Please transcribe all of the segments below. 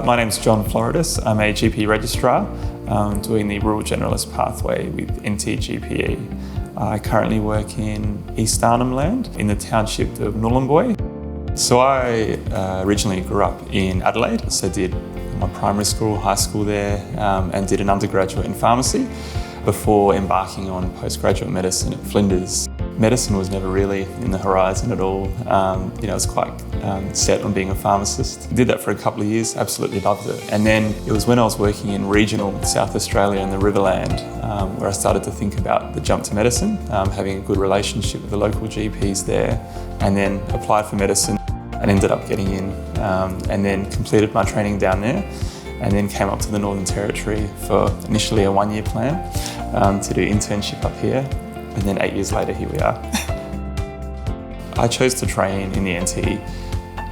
My name's John Floridis. I'm a GP registrar doing the Rural Generalist pathway with NTGPE. I currently work in East Arnhem Land in the township of Nhulunbuy. So I originally grew up in Adelaide, so did my primary school, high school there, and did an undergraduate in pharmacy before embarking on postgraduate medicine at Flinders. Medicine was never really in the horizon at all. I was quite set on being a pharmacist. Did that for a couple of years, absolutely loved it. And then it was when I was working in regional South Australia in the Riverland where I started to think about the jump to medicine, having a good relationship with the local GPs there, and then applied for medicine and ended up getting in, and then completed my training down there, and then came up to the Northern Territory for initially a one-year plan to do internship up here. And then 8 years later, here we are. I chose to train in the NT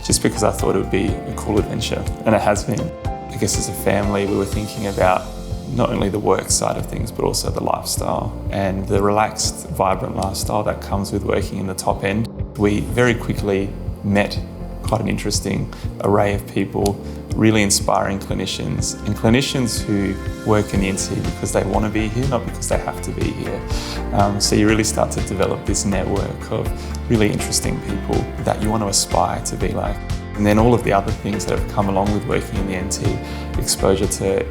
just because I thought it would be a cool adventure, and it has been. I guess as a family, we were thinking about not only the work side of things, but also the lifestyle and the relaxed, vibrant lifestyle that comes with working in the top end. We very quickly met quite an interesting array of people, really inspiring clinicians, and clinicians who work in the NT because they want to be here, not because they have to be here. So you really start to develop this network of really interesting people that you want to aspire to be like. And then all of the other things that have come along with working in the NT, exposure to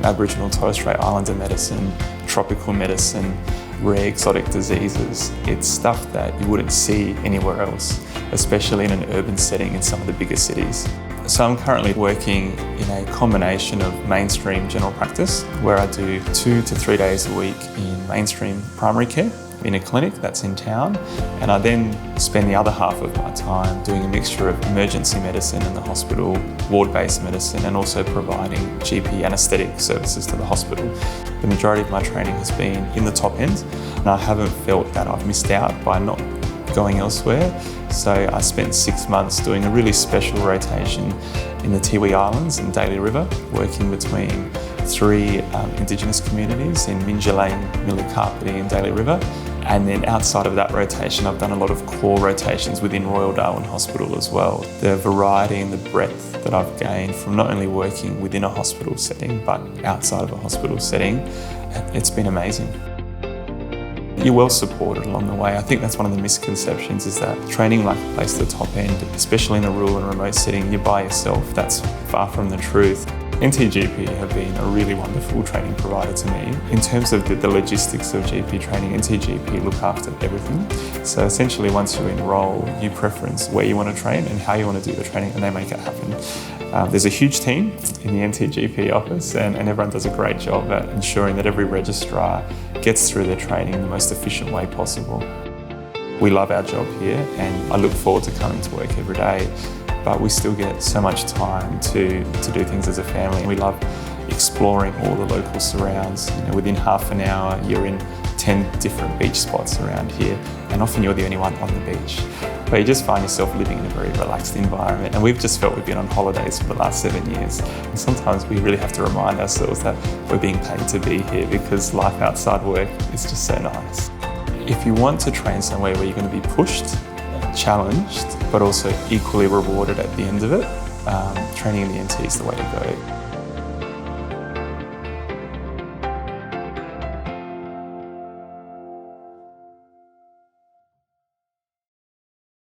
Aboriginal and Torres Strait Islander medicine, tropical medicine, rare exotic diseases. It's stuff that you wouldn't see anywhere else, especially in an urban setting in some of the bigger cities. So I'm currently working in a combination of mainstream general practice, where I do 2 to 3 days a week in mainstream primary care in a clinic that's in town, and I then spend the other half of my time doing a mixture of emergency medicine in the hospital, ward-based medicine, and also providing GP anaesthetic services to the hospital. The majority of my training has been in the top end, and I haven't felt that I've missed out by not going elsewhere. So I spent 6 months doing a really special rotation in the Tiwi Islands and Daly River, working between 3 Indigenous communities in Minjalane, Milikapiti and Daly River. And then outside of that rotation, I've done a lot of core rotations within Royal Darwin Hospital as well. The variety and the breadth that I've gained from not only working within a hospital setting, but outside of a hospital setting, it's been amazing. You're well supported along the way. I think that's one of the misconceptions, is that training like a place at the top end, especially in a rural and remote setting, you're by yourself. That's far from the truth. NTGP have been a really wonderful training provider to me. In terms of the logistics of GP training, NTGP look after everything. So essentially, once you enrol, you preference where you want to train and how you want to do the training, and they make it happen. There's a huge team in the NTGP office, and everyone does a great job at ensuring that every registrar gets through their training in the most efficient way possible. We love our job here, and I look forward to coming to work every day. But we still get so much time to do things as a family. We love exploring all the local surrounds. Within half an hour, you're in 10 different beach spots around here, and often you're the only one on the beach. But you just find yourself living in a very relaxed environment, and we've just felt we've been on holidays for the last 7 years. And sometimes we really have to remind ourselves that we're being paid to be here, because life outside work is just so nice. If you want to train somewhere where you're going to be pushed, challenged, but also equally rewarded at the end of it, training in the NT is the way to go.